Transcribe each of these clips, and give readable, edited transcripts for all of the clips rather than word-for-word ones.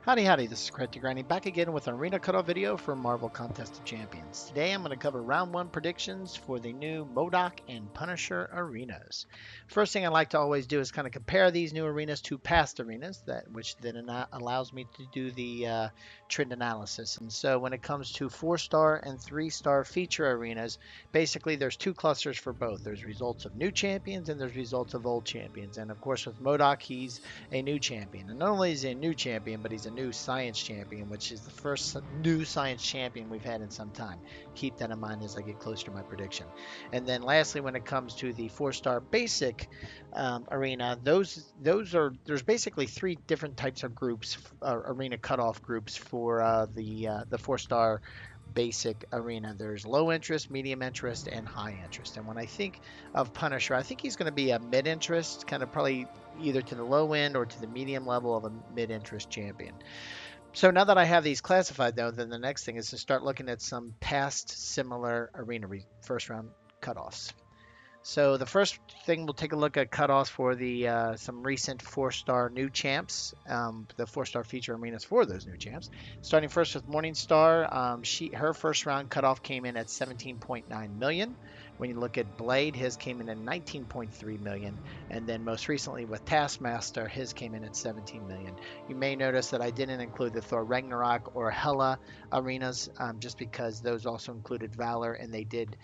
Howdy, howdy, this is Cryptic Granny back again with an Arena Cutoff video for Marvel Contest of Champions. Today I'm going to cover round 1 predictions for the new MODOK and Punisher arenas. First thing I like to always do is kind of compare these new arenas to past arenas, which then allows me to do the trend analysis. And so when it comes to 4-star and 3-star feature arenas, basically there's two clusters for both. There's results of new champions and there's results of old champions. And of course with MODOK, he's a new champion. And not only is he a new champion, but he's a new science champion, which is the first new science champion we've had in some time. Keep that in mind as I get closer to my prediction. And then lastly, when it comes to the 4-star basic arena, there's basically 3 different types of groups, arena cutoff groups for the 4-star basic arena. There's low interest, medium interest, and high interest. And when I think of Punisher, I think he's going to be a mid interest, kind of probably either to the low end or to the medium level of a mid interest champion. So now that I have these classified, though, then the next thing is to start looking at some past similar arena first round cutoffs. So the first thing we'll take a look at cutoffs for the some recent 4-star new champs, the 4-star feature arenas for those new champs. Starting first with Morningstar, her first round cutoff came in at 17.9 million. When you look at Blade, his came in at 19.3 million, and then most recently with Taskmaster, his came in at 17 million. You may notice that I didn't include the Thor Ragnarok or Hela arenas, just because those also included Valor, and they did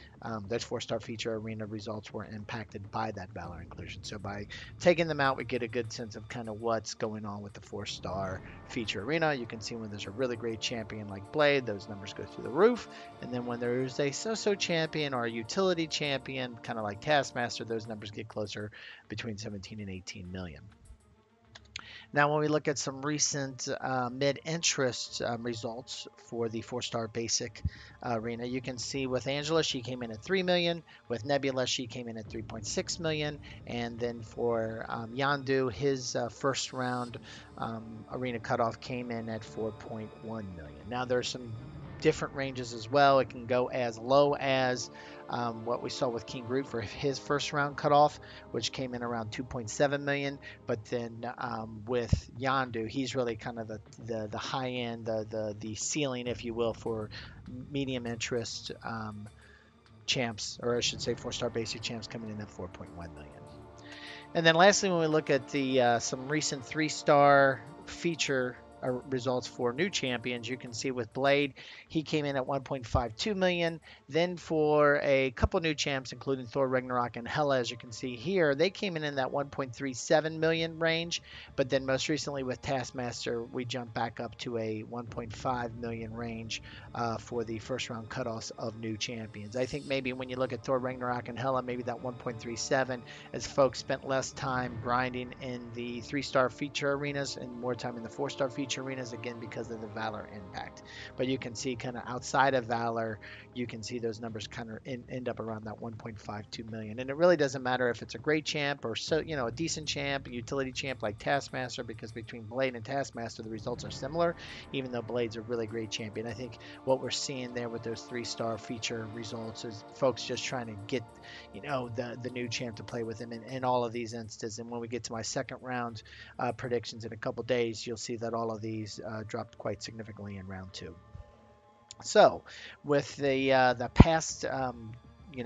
those 4-star feature arena results were impacted by that Valor inclusion. So by taking them out, we get a good sense of kind of what's going on with the 4-star feature arena. You can see when there's a really great champion like Blade, those numbers go through the roof. And then when there's a so-so champion or a utility champion, kind of like Taskmaster, those numbers get closer between 17 and 18 million. Now, when we look at some recent mid-interest results for the 4-star basic arena, you can see with Angela, she came in at 3 million. With Nebula, she came in at 3.6 million. And then for Yandu, his first round arena cutoff came in at 4.1 million. Now, there's some different ranges as well. It can go as low as what we saw with King Groot for his first round cutoff, which came in around 2.7 million. But then with Yandu, he's really kind of the high end, the ceiling, if you will, for medium interest champs, or I should say 4-star basic champs, coming in at 4.1 million. And then lastly, when we look at the some recent 3-star feature results for new champions, you can see with Blade, he came in at 1.52 million. Then for a couple new champs, including Thor Ragnarok and Hela, as you can see here, they came in that 1.37 million range. But then most recently with Taskmaster, we jumped back up to a 1.5 million range for the first round cutoffs of new champions. I think maybe when you look at Thor Ragnarok and Hela, maybe that 1.37, as folks spent less time grinding in the 3-star feature arenas and more time in the 4-star feature arenas, again because of the Valor impact. But you can see kind of outside of Valor, you can see those numbers kind of end up around that 1.52 million. And it really doesn't matter if it's a great champ or a decent champ, a utility champ like Taskmaster, because between Blade and Taskmaster the results are similar, even though Blade's a really great champion. I think what we're seeing there with those 3-star feature results is folks just trying to get the new champ to play with him in all of these instances. And when we get to my second round predictions in a couple days, you'll see that all of these dropped quite significantly in round 2. So with the past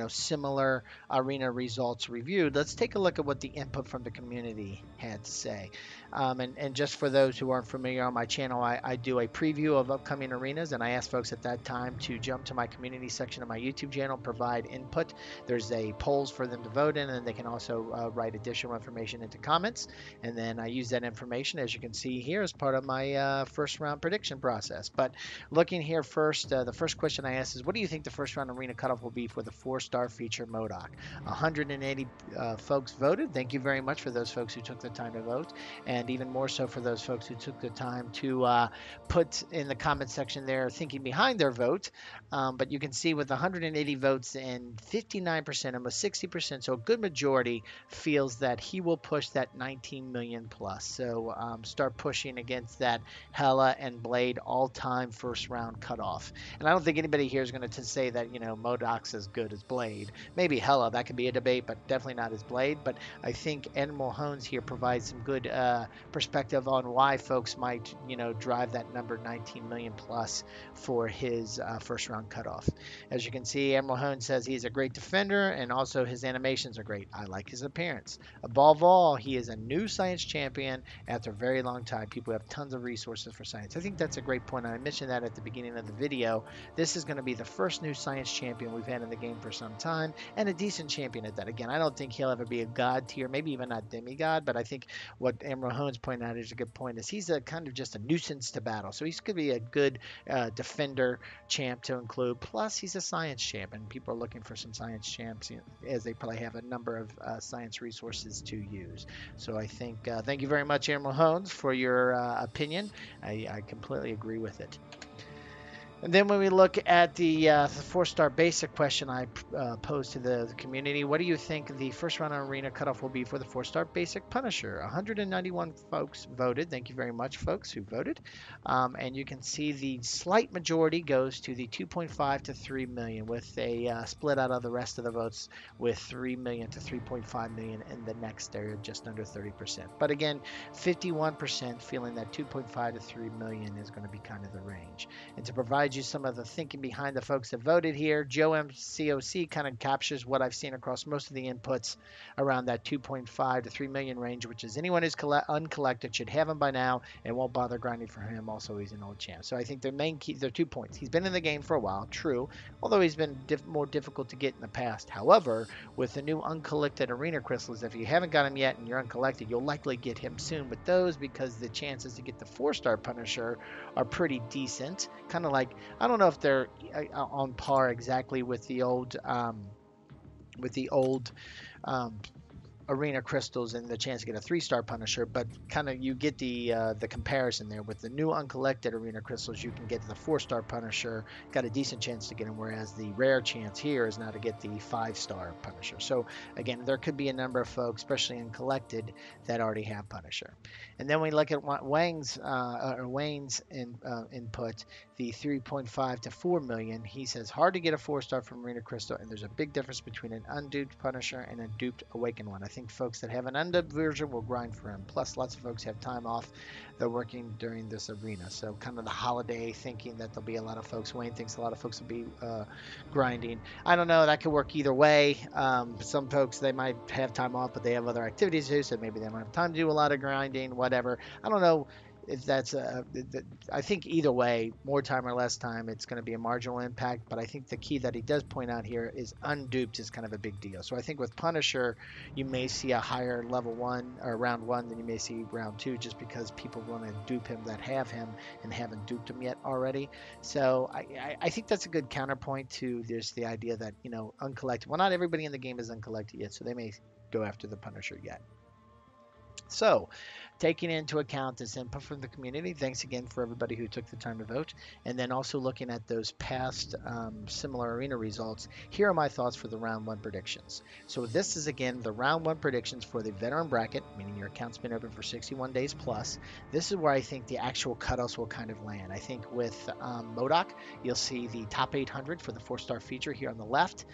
similar arena results reviewed, let's take a look at what the input from the community had to say. And just for those who aren't familiar, on my channel, I do a preview of upcoming arenas, and I ask folks at that time to jump to my community section of my YouTube channel, provide input. There's a polls for them to vote in, and they can also write additional information into comments. And then I use that information, as you can see here, as part of my first round prediction process. But looking here first, the first question I asked is, what do you think the first round arena cutoff will be for the 4-star feature MODOK? 180 folks voted. Thank you very much for those folks who took the time to vote, and even more so for those folks who took the time to put in the comment section their thinking behind their vote. But you can see with 180 votes and 59%, almost 60%, so a good majority feels that he will push that 19 million plus. So start pushing against that Hela and Blade all-time first round cutoff. And I don't think anybody here is going to say that MODOK's as good as Blade. Maybe Hella, that could be a debate, but definitely not as Blade. But I think Animal Hones here provides some good perspective on why folks might, drive that number 19 million plus for his first round cutoff. As you can see, Emerald Hone says he's a great defender and also his animations are great. I like his appearance. Above all, he is a new science champion after a very long time. People have tons of resources for science. I think that's a great point. I mentioned that at the beginning of the video. This is going to be the first new science champion we've had in the game for some time, and a decent champion at that. Again, I don't think he'll ever be a god tier, maybe even not demigod, but I think what Emerald Hone's pointing out is a good point. Is he's a kind of just a nuisance to battle, so he's going to be a good defender champ to include. Plus, he's a science champ, and people are looking for some science champs, as they probably have a number of science resources to use. So I think thank you very much, Emerald Hones, for your opinion. I completely agree with it. And then when we look at the 4-star basic question I posed to the community, what do you think the first round arena cutoff will be for the 4-star basic Punisher? 191 folks voted. Thank you very much, folks who voted. And you can see the slight majority goes to the 2.5 to 3 million, with a split out of the rest of the votes with 3 million to 3.5 million in the next area, just under 30%. But again, 51% feeling that 2.5 to 3 million is going to be kind of the range. And to provide you some of the thinking behind the folks that voted here, Joe MCOC kind of captures what I've seen across most of the inputs around that 2.5 to 3 million range, which is anyone who's uncollected should have him by now and won't bother grinding for him. Also, he's an old champ. So I think their main key, there are 2 points. He's been in the game for a while, true, although he's been more difficult to get in the past. However, with the new uncollected arena crystals, if you haven't got him yet and you're uncollected, you'll likely get him soon with those, because the chances to get the 4-star Punisher are pretty decent. Kind of like, I don't know if they're on par exactly with the old arena crystals and the chance to get a 3-star Punisher, but kind of you get the comparison there. With the new uncollected arena crystals, you can get the 4-star Punisher, got a decent chance to get him, whereas the rare chance here is now to get the 5-star Punisher. So again, there could be a number of folks, especially in collected, that already have Punisher. And then we look at Wayne's input, the 3.5 to 4 million. He says hard to get a 4-star from arena crystal, and there's a big difference between an unduped Punisher and a duped awakened one. I think folks that have an unduped version will grind for him. Plus, lots of folks have time off. They're working during this arena. So kind of the holiday thinking that there'll be a lot of folks. Wayne thinks a lot of folks will be grinding. I don't know. That could work either way. Some folks, they might have time off, but they have other activities to do, so maybe they don't have time to do a lot of grinding, whatever. I don't know if that's I think either way, more time or less time, it's going to be a marginal impact. But I think the key that he does point out here is unduped is kind of a big deal. So I think with Punisher, you may see a higher level 1 or round 1 than you may see round 2, just because people want to dupe him that have him and haven't duped him yet already. So I think that's a good counterpoint to there's the idea that, uncollected. Well, not everybody in the game is uncollected yet, so they may go after the Punisher yet. So, taking into account this input from the community, thanks again for everybody who took the time to vote. And then also looking at those past similar arena results, here are my thoughts for the round 1 predictions. So this is again the round 1 predictions for the veteran bracket, meaning your account's been open for 61 days plus. This is where I think the actual cutoffs will kind of land. I think with MODOK, you'll see the top 800 for the 4-star feature here on the left,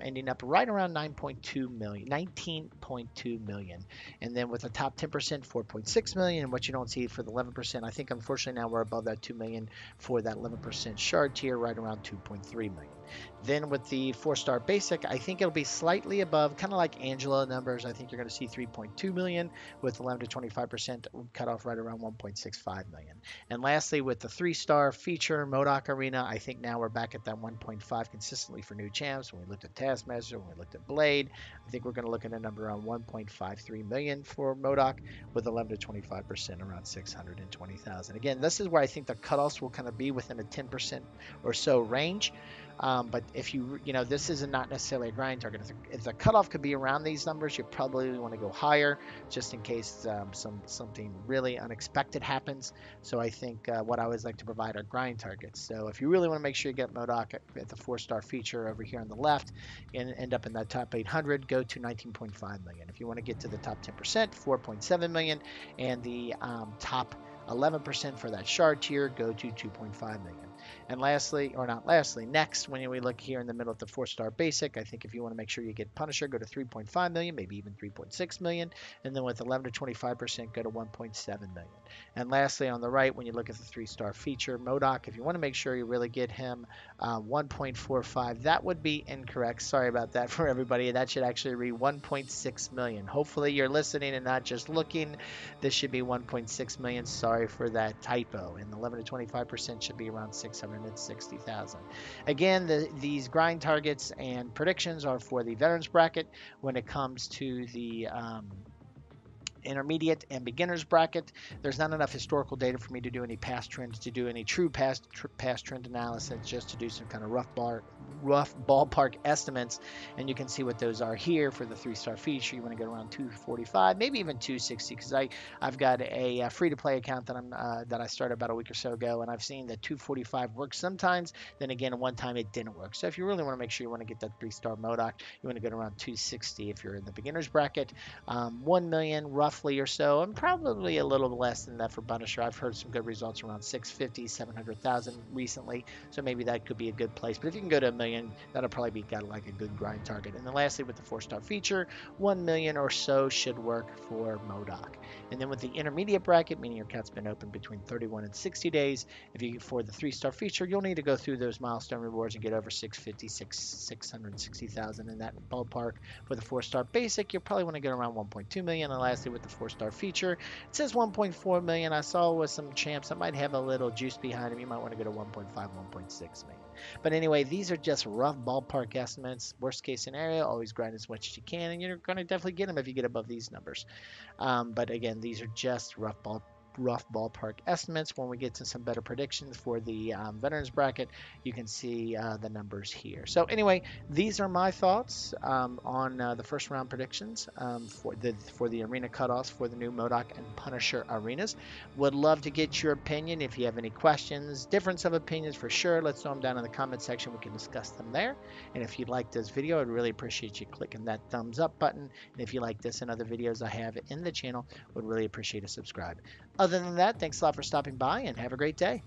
ending up right around 19.2 million. And then with the top 10%, 4.6 million, and what you don't see for the 11%, I think unfortunately now we're above that 2 million for that 11% shard tier, right around 2.3 million. Then with the 4-star basic, I think it'll be slightly above, kind of like Angela numbers. I think you're going to see 3.2 million with 11 to 25% cutoff right around 1.65 million. And lastly, with the 3-star feature MODOK Arena, I think now we're back at that 1.5 consistently for new champs. When we looked at Taskmaster, when we looked at Blade, I think we're going to look at a number around 1.53 million for MODOK with 11 to 25% around 620,000. Again, this is where I think the cutoffs will kind of be within a 10% or so range. But if this is not necessarily a grind target. If the cutoff could be around these numbers, you probably want to go higher, just in case something really unexpected happens. So I think what I always like to provide are grind targets. So if you really want to make sure you get MODOK at the 4-star feature over here on the left and end up in that top 800, go to 19.5 million. If you want to get to the top 10%, 4.7 million, and the top 11% for that shard tier, go to 2.5 million. And lastly, or not lastly, next, when we look here in the middle at the 4-star basic, I think if you want to make sure you get Punisher, go to 3.5 million, maybe even 3.6 million. And then with 11 to 25%, go to 1.7 million. And lastly, on the right, when you look at the 3-star feature, MODOK, if you want to make sure you really get him 1.45, that would be incorrect. Sorry about that for everybody. That should actually read 1.6 million. Hopefully you're listening and not just looking. This should be 1.6 million. Sorry for that typo. And 11 to 25% should be around 660,000. Again, these grind targets and predictions are for the veterans bracket. When it comes to the intermediate and beginners bracket, there's not enough historical data for me to do any past trends, to do any true past trend analysis, just to do some kind of rough ballpark estimates. And you can see what those are here for the 3-star feature. You want to go around 245, maybe even 260, because I've got a free-to-play account that I started about a week or so ago, and I've seen that 245 works sometimes. Then again, one time it didn't work. So if you really want to make sure you want to get that 3-star MODOK, you want to go to around 260 if you're in the beginners bracket. 1 million roughly or so, and probably a little less than that for Punisher. I've heard some good results around 650, 700,000 recently, so maybe that could be a good place. But if you can go to 1 million, that'll probably be got like a good grind target. And then lastly, with the 4-star feature, 1 million or so should work for MODOK. And then with the intermediate bracket, meaning your account's been open between 31 and 60 days, if you for the 3-star feature, you'll need to go through those milestone rewards and get over 650, 660,000 in that ballpark. For the 4-star basic, you'll probably want to get around 1.2 million. And lastly, with the 4-star feature, it says 1.4 million. I saw with some champs that might have a little juice behind them. You might want to go to 1.5, 1.6 million. But anyway, these are just rough ballpark estimates. Worst case scenario, always grind as much as you can, and you're going to definitely get them if you get above these numbers. But again, these are just rough ballpark estimates. When we get to some better predictions for the veterans bracket, you can see the numbers here. So anyway, these are my thoughts on the first round predictions for the arena cutoffs for the new MODOK and Punisher arenas. Would love to get your opinion. If you have any questions, difference of opinions, for sure, let's throw them down in the comment section. We can discuss them there. And if you like this video, I'd really appreciate you clicking that thumbs up button. And if you like this and other videos I have in the channel, would really appreciate a subscribe. Other than that, thanks a lot for stopping by and have a great day.